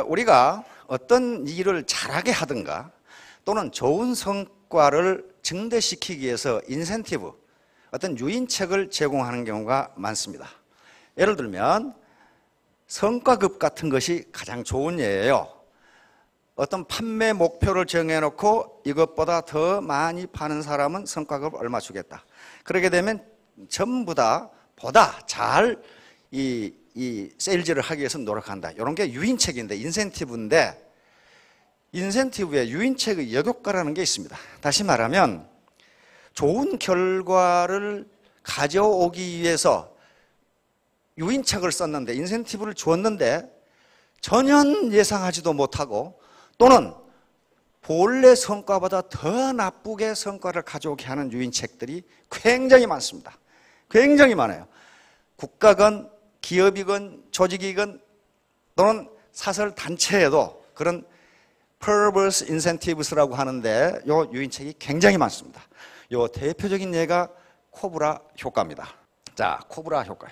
우리가 어떤 일을 잘하게 하든가 또는 좋은 성과를 증대시키기 위해서 인센티브, 어떤 유인책을 제공하는 경우가 많습니다. 예를 들면 성과급 같은 것이 가장 좋은 예예요. 어떤 판매 목표를 정해놓고 이것보다 더 많이 파는 사람은 성과급 얼마 주겠다. 그렇게 되면 전부 다 보다 잘 이 세일즈를 하기 위해서 노력한다. 이런 게 유인책인데, 인센티브인데, 인센티브에 유인책의 역효과라는 게 있습니다. 다시 말하면 좋은 결과를 가져오기 위해서 유인책을 썼는데, 인센티브를 주었는데 전혀 예상하지도 못하고 또는 본래 성과보다 더 나쁘게 성과를 가져오게 하는 유인책들이 굉장히 많습니다. 굉장히 많아요. 국가건 기업이건 조직이건 또는 사설 단체에도 그런 perverse incentives라고 하는데 이 유인책이 굉장히 많습니다. 이 대표적인 예가 코브라 효과입니다. 자, 코브라 효과.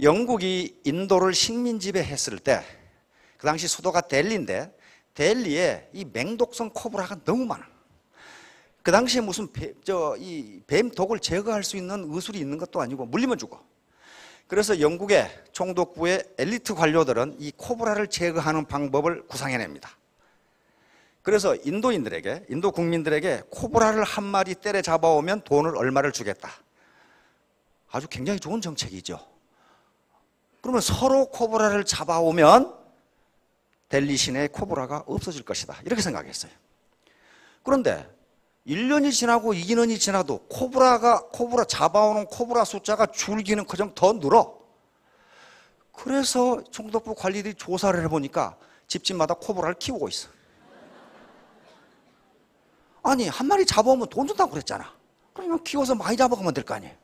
영국이 인도를 식민 지배했을 때 그 당시 수도가 델리인데 델리에 이 맹독성 코브라가 너무 많아. 그 당시에 무슨 뱀 독을 제거할 수 있는 의술이 있는 것도 아니고 물리면 죽어. 그래서 영국의 총독부의 엘리트 관료들은 이 코브라를 제거하는 방법을 구상해냅니다. 그래서 인도인들에게, 인도 국민들에게 코브라를 한 마리 때려 잡아오면 돈을 얼마를 주겠다. 아주 굉장히 좋은 정책이죠. 그러면 서로 코브라를 잡아오면 델리 시내에 코브라가 없어질 것이다. 이렇게 생각했어요. 그런데 1년이 지나고 2년이 지나도 코브라 잡아오는 코브라 숫자가 줄기는 그냥 더 늘어. 그래서 총독부 관리들이 조사를 해보니까 집집마다 코브라를 키우고 있어. 아니, 한 마리 잡아오면 돈 준다고 그랬잖아. 그러면 키워서 많이 잡아가면 될 거 아니에요.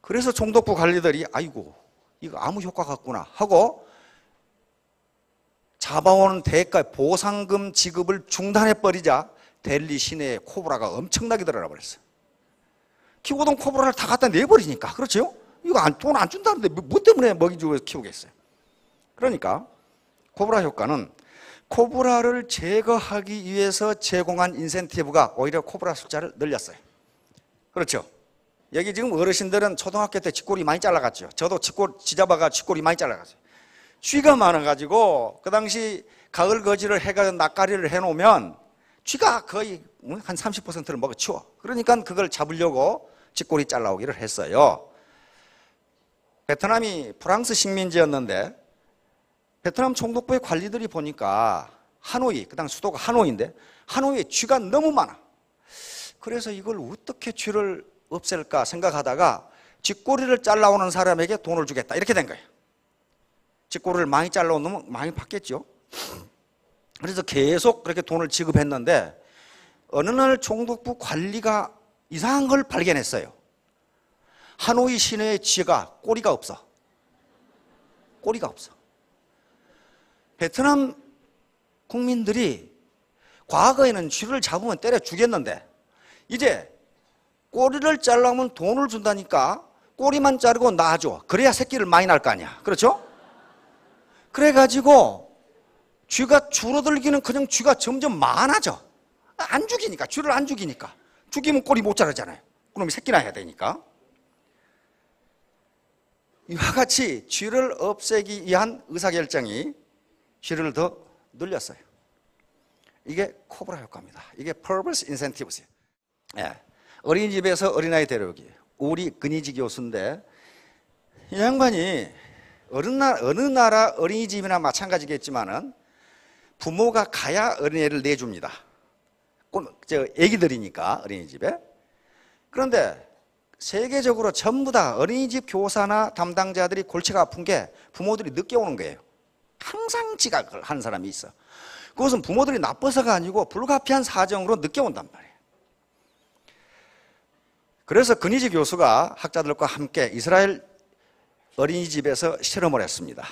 그래서 총독부 관리들이 아이고 이거 아무 효과가 없구나 하고 잡아오는 대가 보상금 지급을 중단해버리자 델리 시내에 코브라가 엄청나게 늘어나 버렸어요. 키우던 코브라를 다 갖다 내버리니까. 그렇죠? 이거 돈 안 준다는데 뭐 때문에 먹이 주고 키우겠어요. 그러니까 코브라 효과는 코브라를 제거하기 위해서 제공한 인센티브가 오히려 코브라 숫자를 늘렸어요. 그렇죠? 여기 지금 어르신들은 초등학교 때 쥐꼬리 많이 잘라갔죠. 저도 쥐잡아가 쥐꼬리 많이 잘라갔어요. 쥐가 많아가지고 그 당시 가을 거지를 해가지고 낯가리를 해놓으면 쥐가 거의 한 30%를 먹어치워. 그러니까 그걸 잡으려고 쥐꼬리 잘라오기를 했어요. 베트남이 프랑스 식민지였는데 베트남 총독부의 관리들이 보니까 하노이, 그 당 수도가 하노이인데 하노이에 쥐가 너무 많아. 그래서 이걸 어떻게 쥐를 없앨까 생각하다가 쥐꼬리를 잘라오는 사람에게 돈을 주겠다 이렇게 된 거예요. 쥐꼬리를 많이 잘라오면 많이 받겠죠. 그래서 계속 그렇게 돈을 지급했는데 어느 날 총독부 관리가 이상한 걸 발견했어요. 하노이 시내의 쥐가 꼬리가 없어. 꼬리가 없어. 베트남 국민들이 과거에는 쥐를 잡으면 때려 죽였는데 이제 꼬리를 잘라면 돈을 준다니까 꼬리만 자르고 놔줘. 그래야 새끼를 많이 낳을 거 아니야. 그렇죠? 그래가지고 쥐가 줄어들기는 그냥 쥐가 점점 많아져. 안 죽이니까. 쥐를 안 죽이니까. 죽이면 꼬리 못 자르잖아요. 그럼 새끼 낳아야 되니까. 이와 같이 쥐를 없애기 위한 의사결정이 쥐를 더 늘렸어요. 이게 코브라 효과입니다. 이게 perverse incentives. 예. 어린이집에서 어린아이 데려오기. 우리 근희지 교수인데 이 양반이 어느 나라 어린이집이나 마찬가지겠지만은 부모가 가야 어린애를 내줍니다. 애기들이니까 어린이집에. 그런데 세계적으로 전부 다 어린이집 교사나 담당자들이 골치가 아픈 게 부모들이 늦게 오는 거예요. 항상 지각을 하는 사람이 있어. 그것은 부모들이 나빠서가 아니고 불가피한 사정으로 늦게 온단 말이에요. 그래서 근희지 교수가 학자들과 함께 이스라엘 어린이집에서 실험을 했습니다.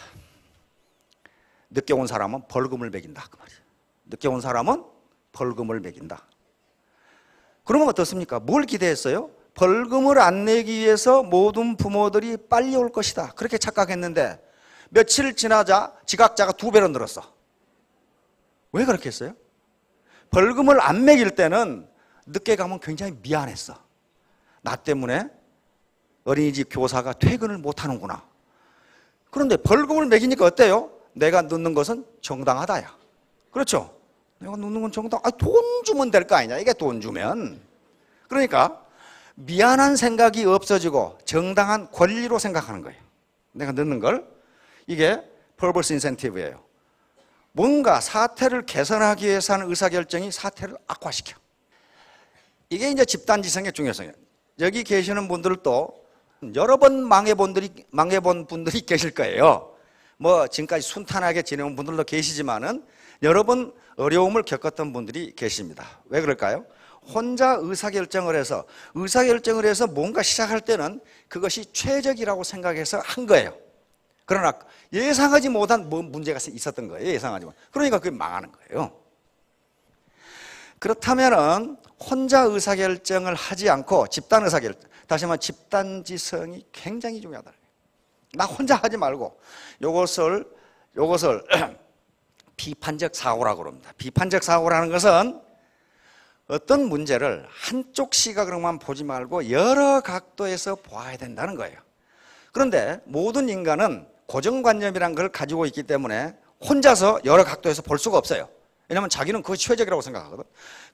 늦게 온 사람은 벌금을 매긴다 그 말이에요. 늦게 온 사람은 벌금을 매긴다. 그러면 어떻습니까? 뭘 기대했어요? 벌금을 안 내기 위해서 모든 부모들이 빨리 올 것이다 그렇게 착각했는데 며칠 지나자 지각자가 2배로 늘었어. 왜 그렇게 했어요? 벌금을 안 매길 때는 늦게 가면 굉장히 미안했어. 나 때문에 어린이집 교사가 퇴근을 못 하는구나. 그런데 벌금을 매기니까 어때요? 내가 늦는 것은 정당하다야. 그렇죠? 내가 늦는 건 정당. 돈 주면 될 거 아니냐. 이게 돈 주면. 그러니까 미안한 생각이 없어지고 정당한 권리로 생각하는 거예요. 내가 늦는 걸. 이게 퍼버스 인센티브예요. 뭔가 사태를 개선하기 위해서 하는 의사결정이 사태를 악화시켜. 이게 이제 집단지성의 중요성이에요. 여기 계시는 분들도 여러 번 망해본 분들이 계실 거예요. 뭐 지금까지 순탄하게 지내온 분들도 계시지만은 여러 번 어려움을 겪었던 분들이 계십니다. 왜 그럴까요? 혼자 의사결정을 해서 뭔가 시작할 때는 그것이 최적이라고 생각해서 한 거예요. 그러나 예상하지 못한 문제가 있었던 거예요. 예상하지 못. 그러니까 그게 망하는 거예요. 그렇다면은 혼자 의사결정을 하지 않고 집단 의사결정, 다시 말하면 집단지성이 굉장히 중요하다. 나 혼자 하지 말고 요것을 비판적 사고라고 합니다. 비판적 사고라는 것은 어떤 문제를 한쪽 시각으로만 보지 말고 여러 각도에서 보아야 된다는 거예요. 그런데 모든 인간은 고정관념이라는 걸 가지고 있기 때문에 혼자서 여러 각도에서 볼 수가 없어요. 왜냐하면 자기는 그것이 최적이라고 생각하거든.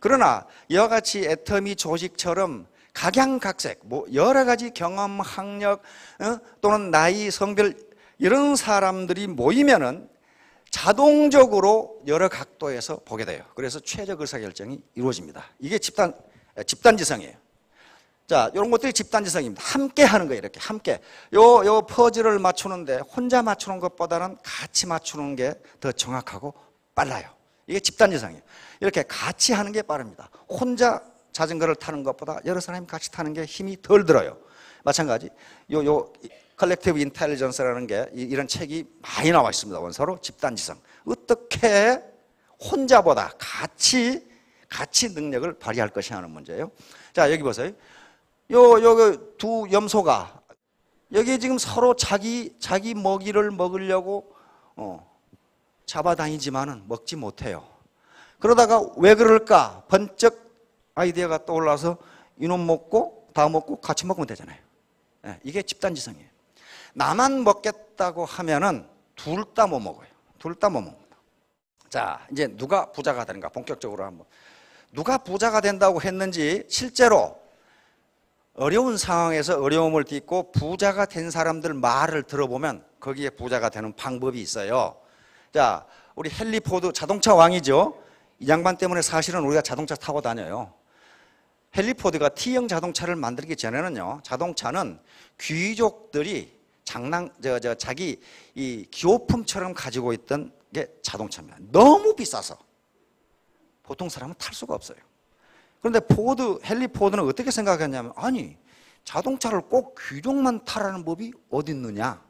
그러나 이와 같이 애터미 조직처럼 각양각색, 여러 가지 경험, 학력, 또는 나이, 성별 이런 사람들이 모이면은 자동적으로 여러 각도에서 보게 돼요. 그래서 최적 의사결정이 이루어집니다. 이게 집단지성이에요. 자, 이런 것들이 집단지성입니다. 함께 하는 거예요. 이렇게 함께. 요 퍼즐을 맞추는데 혼자 맞추는 것보다는 같이 맞추는 게 더 정확하고 빨라요. 이게 집단지성이에요. 이렇게 같이 하는 게 빠릅니다. 혼자 자전거를 타는 것보다 여러 사람이 같이 타는 게 힘이 덜 들어요. 마찬가지. 컬렉티브 인텔리전스라는 게 이런 책이 많이 나와 있습니다. 원서로 집단지성. 어떻게 혼자보다 같이 능력을 발휘할 것이 하는 문제예요. 자, 여기 보세요. 요 두 염소가 여기 지금 서로 자기 먹이를 먹으려고 잡아다니지만은 먹지 못해요. 그러다가 왜 그럴까? 번쩍 아이디어가 떠올라서 이놈 먹고 다 먹고 같이 먹으면 되잖아요. 이게 집단지성이에요. 나만 먹겠다고 하면은 둘 다 못 먹어요. 둘 다 못 먹는다. 자, 이제 누가 부자가 되는가? 본격적으로 한번. 누가 부자가 된다고 했는지 실제로 어려운 상황에서 어려움을 딛고 부자가 된 사람들 말을 들어보면 거기에 부자가 되는 방법이 있어요. 자, 우리 헨리 포드 자동차 왕이죠. 이 양반 때문에 사실은 우리가 자동차 타고 다녀요. 헨리 포드가 T형 자동차를 만들기 전에는요, 자동차는 귀족들이 자기 이 기호품처럼 가지고 있던 게 자동차입니다. 너무 비싸서 보통 사람은 탈 수가 없어요. 그런데 헨리 포드는 어떻게 생각했냐면, 아니, 자동차를 꼭 귀족만 타라는 법이 어디 있느냐?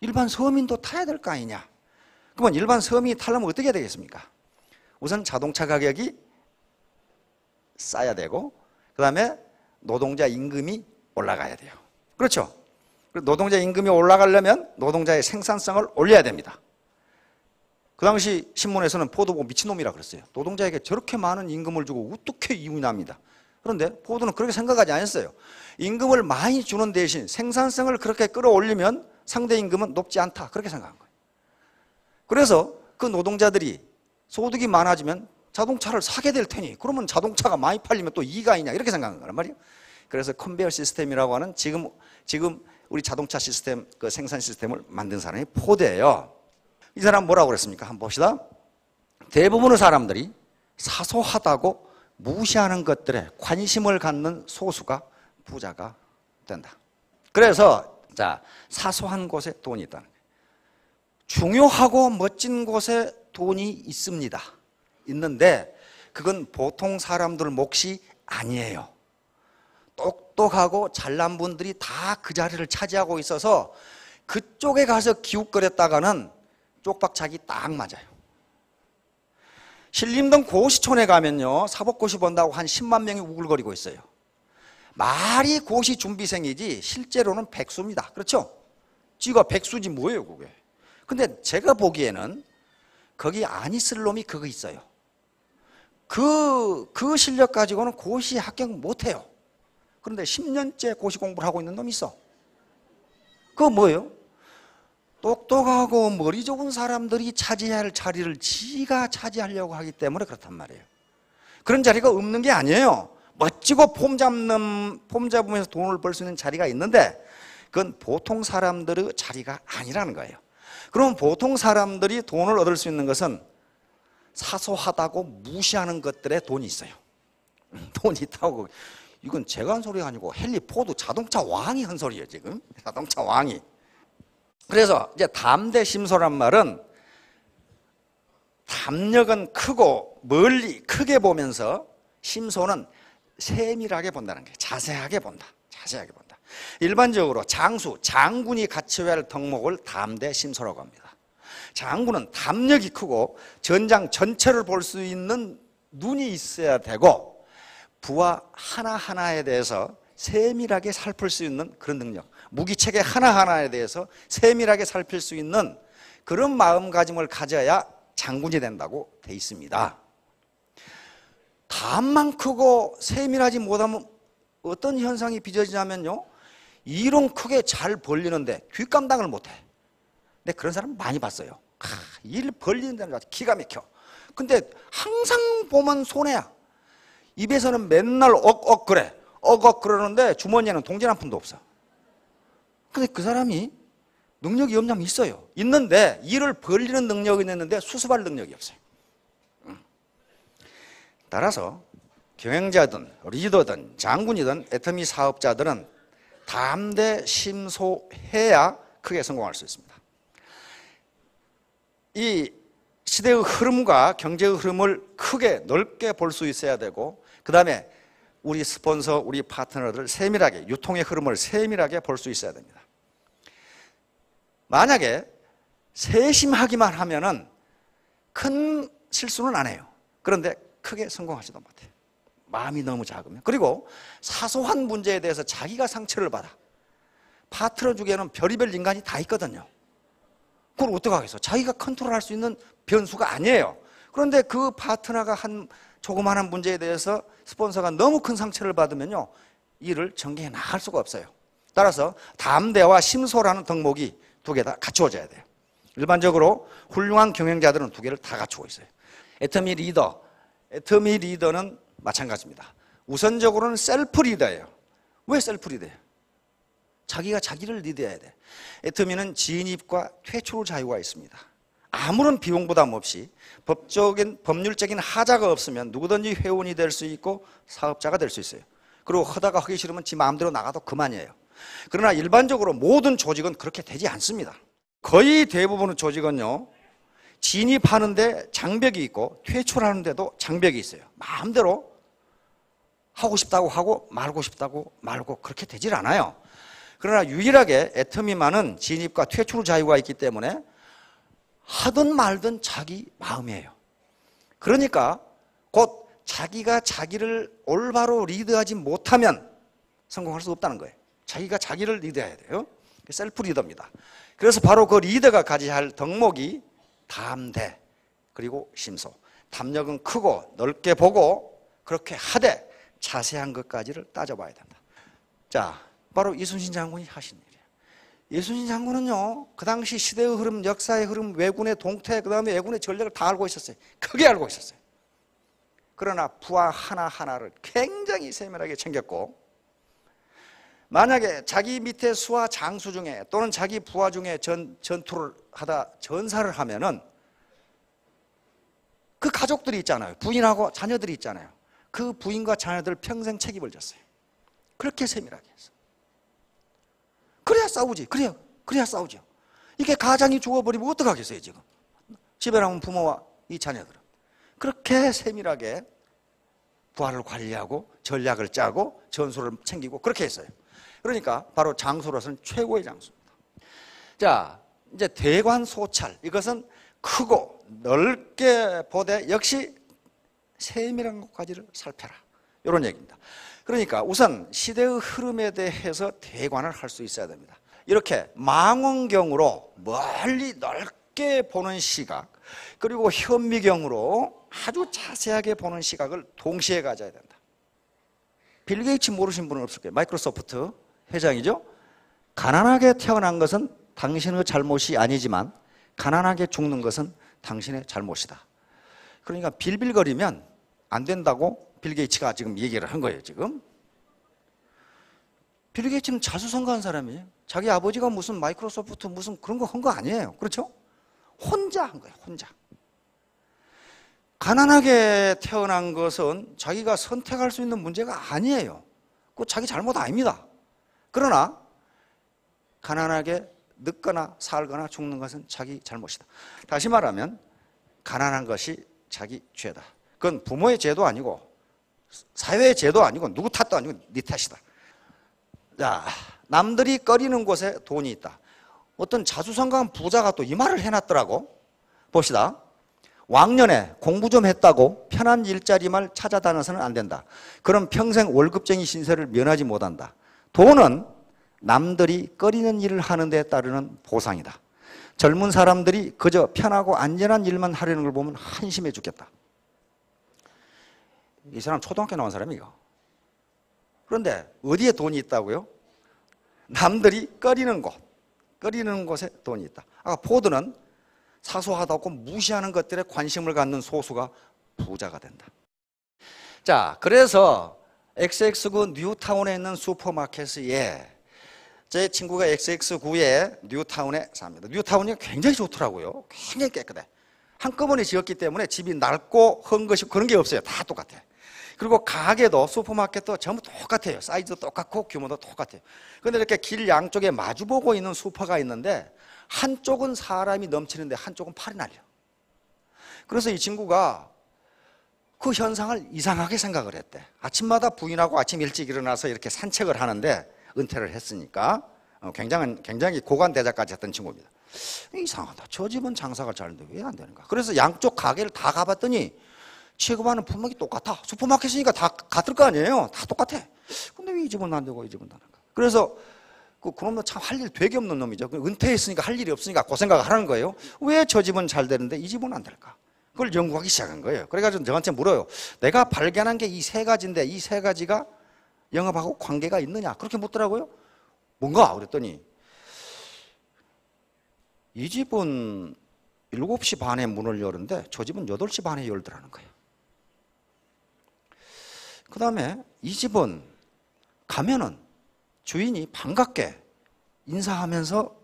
일반 서민도 타야 될 거 아니냐? 그러면 일반 서민이 타려면 어떻게 해야 되겠습니까? 우선 자동차 가격이 싸야 되고, 그 다음에 노동자 임금이 올라가야 돼요. 그렇죠? 노동자 임금이 올라가려면 노동자의 생산성을 올려야 됩니다. 그 당시 신문에서는 포드 보고 미친놈이라 그랬어요. 노동자에게 저렇게 많은 임금을 주고 어떻게 이윤합니다. 그런데 포드는 그렇게 생각하지 않았어요. 임금을 많이 주는 대신 생산성을 그렇게 끌어올리면 상대 임금은 높지 않다. 그렇게 생각한 거예요. 그래서 그 노동자들이 소득이 많아지면 자동차를 사게 될 테니 그러면 자동차가 많이 팔리면 또 이익이 아니냐 이렇게 생각한 거란 말이에요. 그래서 컨베이어 시스템이라고 하는 지금 우리 자동차 시스템, 그 생산 시스템을 만든 사람이 포드예요. 이 사람 뭐라고 그랬습니까? 한번 봅시다. 대부분의 사람들이 사소하다고 무시하는 것들에 관심을 갖는 소수가 부자가 된다. 그래서 자, 사소한 곳에 돈이 있다는 거예요. 중요하고 멋진 곳에 돈이 있습니다. 있는데 그건 보통 사람들 몫이 아니에요. 똑똑하고 잘난 분들이 다 그 자리를 차지하고 있어서 그쪽에 가서 기웃거렸다가는 쪽박차기 딱 맞아요. 신림동 고시촌에 가면요, 사법고시 본다고 한 10만 명이 우글거리고 있어요. 말이 고시 준비생이지 실제로는 백수입니다. 그렇죠? 쥐가 백수지 뭐예요 그게. 근데 제가 보기에는 거기 안 있을 놈이 그거 있어요. 그 실력 가지고는 고시 합격 못해요. 그런데 10년째 고시 공부를 하고 있는 놈이 있어. 그거 뭐예요? 똑똑하고 머리 좋은 사람들이 차지해야 할 자리를 지가 차지하려고 하기 때문에 그렇단 말이에요. 그런 자리가 없는 게 아니에요. 멋지고 폼 잡으면서 돈을 벌 수 있는 자리가 있는데 그건 보통 사람들의 자리가 아니라는 거예요. 그럼 보통 사람들이 돈을 얻을 수 있는 것은 사소하다고 무시하는 것들에 돈이 있어요. 돈이 있다고. 이건 제가 한 소리가 아니고 헨리 포드 자동차 왕이 한 소리예요, 지금. 자동차 왕이. 그래서 이제 담대 심소란 말은 담력은 크고 멀리 크게 보면서 심소는 세밀하게 본다는 거예요. 자세하게 본다. 자세하게 본다. 일반적으로 장군이 갖춰야 할 덕목을 담대 심소라고 합니다. 장군은 담력이 크고 전장 전체를 볼 수 있는 눈이 있어야 되고 부하 하나하나에 대해서 세밀하게 살필 수 있는 그런 능력, 무기체계 하나하나에 대해서 세밀하게 살필 수 있는 그런 마음가짐을 가져야 장군이 된다고 돼 있습니다. 담만 크고 세밀하지 못하면 어떤 현상이 빚어지냐면요, 일은 크게 잘 벌리는데 뒷감당을 못해. 근데 그런 사람 많이 봤어요. 일 벌리는 데는 기가 막혀. 근데 항상 보면 손해야. 입에서는 맨날 억억 그래. 억억 그러는데 주머니에는 동전 한 푼도 없어. 근데 그 사람이 능력이 없냐면 있어요. 있는데 일을 벌리는 능력이 있는데 수습할 능력이 없어요. 따라서 경영자든 리더든 장군이든 애터미 사업자들은 담대 심소해야 크게 성공할 수 있습니다. 이 시대의 흐름과 경제의 흐름을 크게 넓게 볼 수 있어야 되고, 그 다음에 우리 스폰서, 우리 파트너들 세밀하게, 유통의 흐름을 세밀하게 볼 수 있어야 됩니다. 만약에 세심하기만 하면은 큰 실수는 안 해요. 그런데 크게 성공하지도 못해요. 마음이 너무 작으면. 그리고 사소한 문제에 대해서 자기가 상처를 받아. 파트너 중에는 별의별 인간이 다 있거든요. 그걸 어떡하겠어? 자기가 컨트롤할 수 있는 변수가 아니에요. 그런데 그 파트너가 한 조그마한 문제에 대해서 스폰서가 너무 큰 상처를 받으면요, 일을 전개해 나갈 수가 없어요. 따라서 담대와 심소라는 덕목이 두 개 다 갖추어져야 돼요. 일반적으로 훌륭한 경영자들은 두 개를 다 갖추고 있어요. 애터미 리더는 마찬가지입니다. 우선적으로는 셀프 리더예요. 왜 셀프 리더예요? 자기가 자기를 리드해야 돼. 애터미는 진입과 퇴출 자유가 있습니다. 아무런 비용 부담 없이 법률적인 하자가 없으면 누구든지 회원이 될 수 있고 사업자가 될 수 있어요. 그리고 하다가 하기 싫으면 지 마음대로 나가도 그만이에요. 그러나 일반적으로 모든 조직은 그렇게 되지 않습니다. 거의 대부분의 조직은요, 진입하는데 장벽이 있고 퇴출하는데도 장벽이 있어요. 마음대로 하고 싶다고 하고 말고 싶다고 말고 그렇게 되질 않아요. 그러나 유일하게 애터미만은 진입과 퇴출 자유가 있기 때문에 하든 말든 자기 마음이에요. 그러니까 곧 자기가 자기를 올바로 리드하지 못하면 성공할 수 없다는 거예요. 자기가 자기를 리드해야 돼요. 셀프 리더입니다. 그래서 바로 그 리더가 가져야 할 덕목이 담대 그리고 심소. 담력은 크고 넓게 보고 그렇게 하되 자세한 것까지를 따져봐야 된다. 자, 바로 이순신 장군이 하신 일이에요. 이순신 장군은요, 그 당시 시대의 흐름, 역사의 흐름, 왜군의 동태, 그 다음에 왜군의 전략을 다 알고 있었어요. 크게 알고 있었어요. 그러나 부하 하나하나를 굉장히 세밀하게 챙겼고, 만약에 자기 밑에 수하 장수 중에 또는 자기 부하 중에 전투를 하다 전사를 하면은 그 가족들이 있잖아요. 부인하고 자녀들이 있잖아요. 그 부인과 자녀들 평생 책임을 졌어요. 그렇게 세밀하게 했어. 그래야 싸우지. 그래야 싸우죠. 이게 가장이 죽어버리면 어떡하겠어요, 지금. 집에 남은 부모와 이 자녀들은. 그렇게 세밀하게 부하를 관리하고 전략을 짜고 전술을 챙기고 그렇게 했어요. 그러니까 바로 장수로서는 최고의 장수입니다. 자, 이제 대관소찰. 이것은 크고 넓게 보되 역시 세밀한 것까지를 살펴라. 이런 얘기입니다. 그러니까 우선 시대의 흐름에 대해서 대관을 할 수 있어야 됩니다. 이렇게 망원경으로 멀리 넓게 보는 시각, 그리고 현미경으로 아주 자세하게 보는 시각을 동시에 가져야 된다. 빌 게이츠 모르신 분은 없을 거예요. 마이크로소프트 회장이죠. 가난하게 태어난 것은 당신의 잘못이 아니지만 가난하게 죽는 것은 당신의 잘못이다. 그러니까 빌빌거리면 안 된다고 빌 게이츠가 지금 얘기를 한 거예요. 지금 빌 게이츠는 자수성가한 사람이에요. 자기 아버지가 무슨 마이크로소프트 무슨 그런 거 한 거 아니에요. 그렇죠? 혼자 한 거예요. 혼자. 가난하게 태어난 것은 자기가 선택할 수 있는 문제가 아니에요. 그거 자기 잘못 아닙니다. 그러나 가난하게 늙거나 살거나 죽는 것은 자기 잘못이다. 다시 말하면 가난한 것이 자기 죄다. 그건 부모의 죄도 아니고 사회의 죄도 아니고 누구 탓도 아니고 네 탓이다. 자, 남들이 꺼리는 곳에 돈이 있다. 어떤 자수성가한 부자가 또 이 말을 해놨더라고. 봅시다. 왕년에 공부 좀 했다고 편한 일자리만 찾아다녀서는 안 된다. 그럼 평생 월급쟁이 신세를 면하지 못한다. 돈은 남들이 꺼리는 일을 하는 데 따르는 보상이다. 젊은 사람들이 그저 편하고 안전한 일만 하려는 걸 보면 한심해 죽겠다. 이 사람 초등학교 나온 사람이에요. 그런데 어디에 돈이 있다고요? 남들이 꺼리는 곳에 돈이 있다. 아까 포드는 사소하다고 무시하는 것들에 관심을 갖는 소수가 부자가 된다. 자, 그래서 XX구 뉴타운에 있는 슈퍼마켓에 제 친구가 XX구에 뉴타운에 삽니다. 뉴타운이 굉장히 좋더라고요. 굉장히 깨끗해. 한꺼번에 지었기 때문에 집이 낡고 헝것이 그런 게 없어요. 다 똑같아. 그리고 가게도 슈퍼마켓도 전부 똑같아요. 사이즈도 똑같고 규모도 똑같아요. 그런데 이렇게 길 양쪽에 마주보고 있는 슈퍼가 있는데 한쪽은 사람이 넘치는데 한쪽은 팔이 날려. 그래서 이 친구가 그 현상을 이상하게 생각을 했대. 아침마다 부인하고 아침 일찍 일어나서 이렇게 산책을 하는데 은퇴를 했으니까 굉장히 고관대자까지 했던 친구입니다. 이상하다. 저 집은 장사가 잘 되는데 왜 안 되는가? 그래서 양쪽 가게를 다 가봤더니 취급하는 품목이 똑같아. 슈퍼마켓이니까 다 같을 거 아니에요. 다 똑같아. 근데 왜 이 집은 안 되고 이 집은 되는가? 그래서 그놈은 참 할 일 되게 없는 놈이죠. 은퇴했으니까 할 일이 없으니까 그 생각을 하는 거예요. 왜 저 집은 잘 되는데 이 집은 안 될까? 그걸 연구하기 시작한 거예요. 그래가지고 저한테 물어요. 내가 발견한 게 이 세 가지인데 이 세 가지가 영업하고 관계가 있느냐? 그렇게 묻더라고요. 뭔가? 그랬더니 이 집은 7시 반에 문을 여는데 저 집은 8시 반에 열더라는 거예요. 그 다음에 이 집은 가면은 주인이 반갑게 인사하면서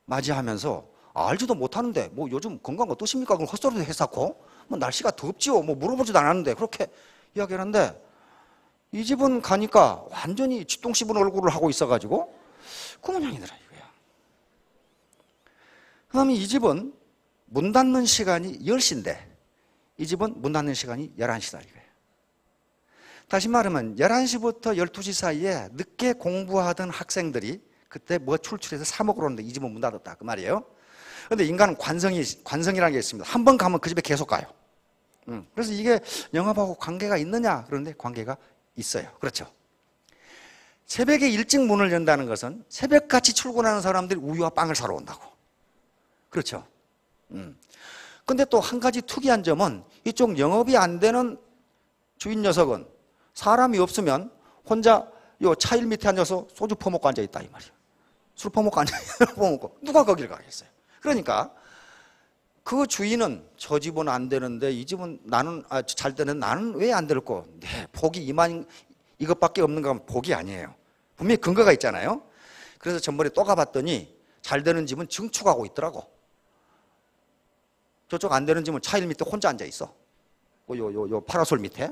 맞이하면서 알지도 못하는데 뭐 요즘 건강 어떠십니까? 그럼 헛소리도 했었고 뭐 날씨가 덥지요? 뭐 물어보지도 않았는데 그렇게 이야기를 하는데 이 집은 가니까 완전히 쥐똥 씹은 얼굴을 하고 있어가지고 그 모양이더라 이거야. 그 다음에 이 집은 문 닫는 시간이 10시인데 이 집은 문 닫는 시간이 11시다 이거예요. 다시 말하면 11시부터 12시 사이에 늦게 공부하던 학생들이 그때 뭐 출출해서 사 먹으러 오는데 이 집은 문 닫았다 그 말이에요. 그런데 인간은 관성이라는 게 있습니다. 한 번 가면 그 집에 계속 가요. 그래서 이게 영업하고 관계가 있느냐? 그런데 관계가 있어요. 그렇죠. 새벽에 일찍 문을 연다는 것은 새벽같이 출근하는 사람들이 우유와 빵을 사러 온다고. 그렇죠. 근데 또 한 가지 특이한 점은 이쪽 영업이 안 되는 주인 녀석은 사람이 없으면 혼자 요 차일 밑에 앉아서 소주 퍼먹고 앉아있다 이 말이에요. 술 퍼먹고 앉아있다 퍼먹고 누가 거길 가겠어요. 그러니까 그 주인은 저 집은 안 되는데 이 집은 나는 잘 되는데 나는 왜 안 될까? 네, 복이 이것밖에 없는가 하면 복이 아니에요. 분명히 근거가 있잖아요. 그래서 전번에 또 가봤더니 잘 되는 집은 증축하고 있더라고. 저쪽 안 되는 집은 차일 밑에 혼자 앉아있어. 요 파라솔 밑에.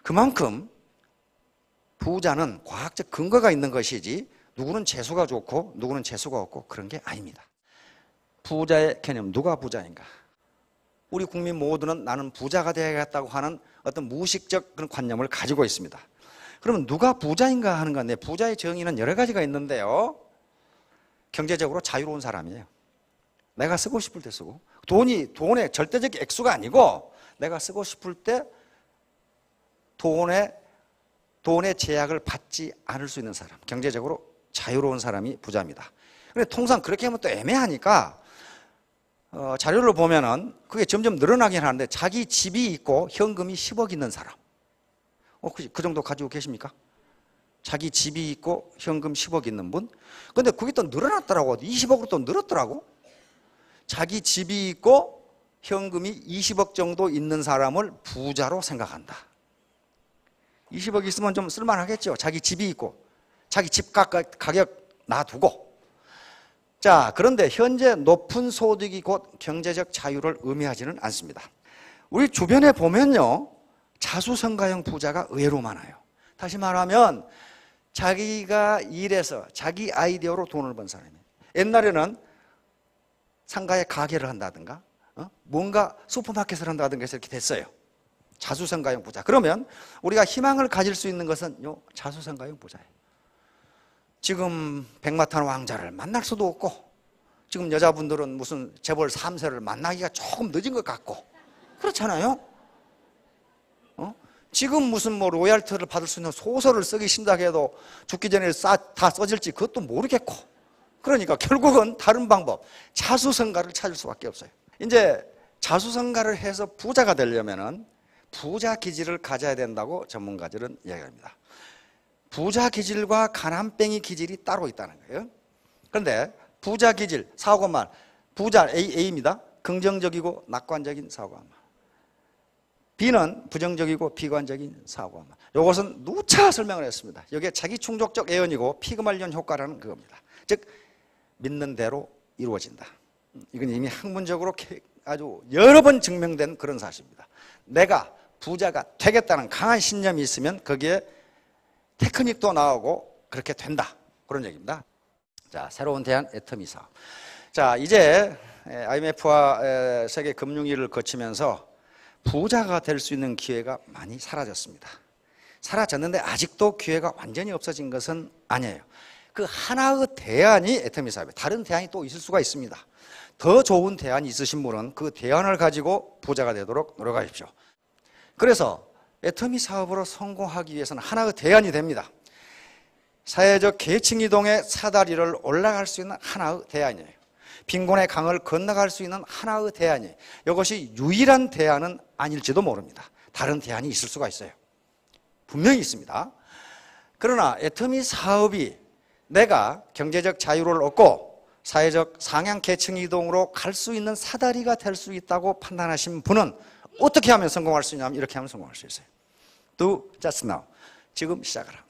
그만큼 부자는 과학적 근거가 있는 것이지 누구는 재수가 좋고 누구는 재수가 없고 그런 게 아닙니다. 부자의 개념, 누가 부자인가? 우리 국민 모두는 나는 부자가 되어야겠다고 하는 어떤 무의식적 그런 관념을 가지고 있습니다. 그러면 누가 부자인가 하는 건데 부자의 정의는 여러 가지가 있는데요. 경제적으로 자유로운 사람이에요. 내가 쓰고 싶을 때 쓰고 돈의 절대적 액수가 아니고 내가 쓰고 싶을 때 돈의 제약을 받지 않을 수 있는 사람, 경제적으로 자유로운 사람이 부자입니다. 근데 통상 그렇게 하면 또 애매하니까 자료를 보면은 그게 점점 늘어나긴 하는데 자기 집이 있고 현금이 10억 있는 사람. 그 정도 가지고 계십니까? 자기 집이 있고 현금 10억 있는 분? 근데 그게 또 늘어났더라고. 20억으로 또 늘었더라고. 자기 집이 있고 현금이 20억 정도 있는 사람을 부자로 생각한다. 20억 있으면 좀 쓸만하겠죠. 자기 집이 있고 자기 집 가격 놔두고. 자, 그런데 현재 높은 소득이 곧 경제적 자유를 의미하지는 않습니다. 우리 주변에 보면요, 자수성가형 부자가 의외로 많아요. 다시 말하면 자기가 일해서 자기 아이디어로 돈을 번 사람이에요. 옛날에는 상가에 가게를 한다든가 뭔가 슈퍼마켓을 한다든가 해서 이렇게 됐어요. 자수성가형 부자. 그러면 우리가 희망을 가질 수 있는 것은 자수성가형 부자예요. 지금 백마탄 왕자를 만날 수도 없고, 지금 여자분들은 무슨 재벌 3세를 만나기가 조금 늦은 것 같고 그렇잖아요. 지금 무슨 뭐 로얄티를 받을 수 있는 소설을 쓰기 신다고 해도 죽기 전에 다 써질지 그것도 모르겠고, 그러니까 결국은 다른 방법, 자수성가를 찾을 수밖에 없어요. 이제 자수성가를 해서 부자가 되려면은 부자 기질을 가져야 된다고 전문가들은 이야기합니다. 부자 기질과 가난뱅이 기질이 따로 있다는 거예요. 그런데 부자 기질, 사고만, 부자 A입니다. 긍정적이고 낙관적인 사고만. B는 부정적이고 비관적인 사고만. 이것은 누차 설명을 했습니다. 이게 자기충족적 애언이고 피그말리온 효과라는 그겁니다. 즉 믿는 대로 이루어진다. 이건 이미 학문적으로 아주 여러 번 증명된 그런 사실입니다. 내가 부자가 되겠다는 강한 신념이 있으면 거기에 테크닉도 나오고 그렇게 된다. 그런 얘기입니다. 자, 새로운 대안 애터미 사업. 자, 이제 IMF와 세계 금융위기를 거치면서 부자가 될 수 있는 기회가 많이 사라졌습니다. 사라졌는데 아직도 기회가 완전히 없어진 것은 아니에요. 그 하나의 대안이 애터미 사업이에요. 다른 대안이 또 있을 수가 있습니다. 더 좋은 대안이 있으신 분은 그 대안을 가지고 부자가 되도록 노력하십시오. 그래서 애터미 사업으로 성공하기 위해서는 하나의 대안이 됩니다. 사회적 계층 이동의 사다리를 올라갈 수 있는 하나의 대안이에요. 빈곤의 강을 건너갈 수 있는 하나의 대안이에요. 이것이 유일한 대안은 아닐지도 모릅니다. 다른 대안이 있을 수가 있어요. 분명히 있습니다. 그러나 애터미 사업이 내가 경제적 자유를 얻고 사회적 상향 계층 이동으로 갈 수 있는 사다리가 될 수 있다고 판단하신 분은 어떻게 하면 성공할 수 있냐면 이렇게 하면 성공할 수 있어요. Do just now. 지금 시작하라.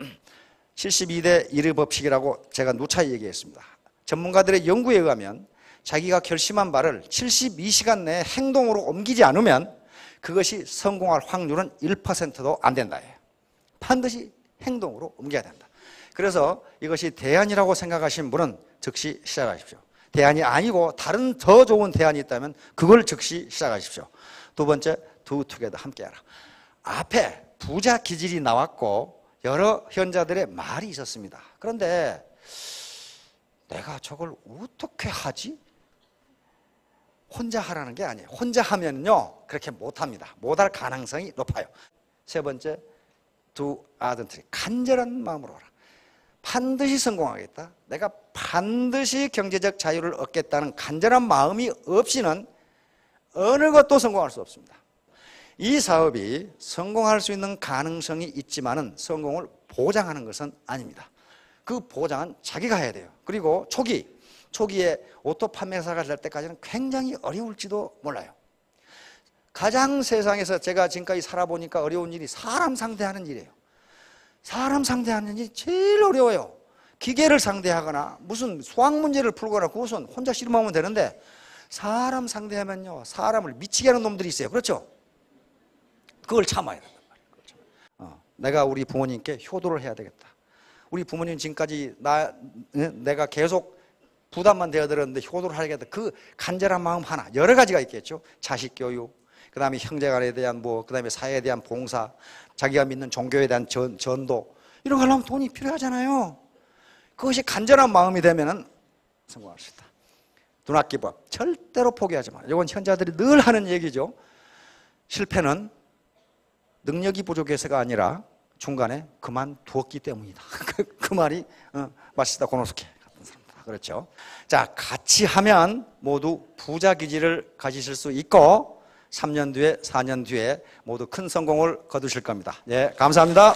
72대 1의 법칙이라고 제가 누차 얘기했습니다. 전문가들의 연구에 의하면 자기가 결심한 바를 72시간 내에 행동으로 옮기지 않으면 그것이 성공할 확률은 1%도 안 된다. 반드시 행동으로 옮겨야 된다. 그래서 이것이 대안이라고 생각하신 분은 즉시 시작하십시오. 대안이 아니고 다른 더 좋은 대안이 있다면 그걸 즉시 시작하십시오. 두 번째, do together, 함께하라. 앞에 부자 기질이 나왔고 여러 현자들의 말이 있었습니다. 그런데 내가 저걸 어떻게 하지? 혼자 하라는 게 아니에요. 혼자 하면요 그렇게 못합니다. 못할 가능성이 높아요. 세 번째, do ardently, 간절한 마음으로 하라. 반드시 성공하겠다. 내가 반드시 경제적 자유를 얻겠다는 간절한 마음이 없이는 어느 것도 성공할 수 없습니다. 이 사업이 성공할 수 있는 가능성이 있지만은 성공을 보장하는 것은 아닙니다. 그 보장은 자기가 해야 돼요. 그리고 초기에 오토 판매사가 될 때까지는 굉장히 어려울지도 몰라요. 가장 세상에서 제가 지금까지 살아보니까 어려운 일이 사람 상대하는 일이에요. 사람 상대하는 일이 제일 어려워요. 기계를 상대하거나 무슨 수학 문제를 풀거나 그것은 혼자 씨름하면 되는데 사람 상대하면요 사람을 미치게 하는 놈들이 있어요. 그렇죠? 그걸 참아야 된단 말이에요. 내가 우리 부모님께 효도를 해야 되겠다. 우리 부모님 지금까지 내가 계속 부담만 되어들었는데 효도를 하겠다. 그 간절한 마음 하나, 여러 가지가 있겠죠. 자식 교육, 그 다음에 형제간에 대한 그 다음에 사회에 대한 봉사, 자기가 믿는 종교에 대한 전도, 이런 거 하려면 돈이 필요하잖아요. 그것이 간절한 마음이 되면은 성공할 수 있다. Do not give up. 절대로 포기하지 마. 이건 현자들이 늘 하는 얘기죠. 실패는 능력이 부족해서가 아니라 중간에 그만두었기 때문이다. 그 말이 마시다 고노스케 같은 사람들. 그렇죠. 자, 같이 하면 모두 부자 기질을 가지실 수 있고 3년 뒤에 4년 뒤에 모두 큰 성공을 거두실 겁니다. 예, 감사합니다.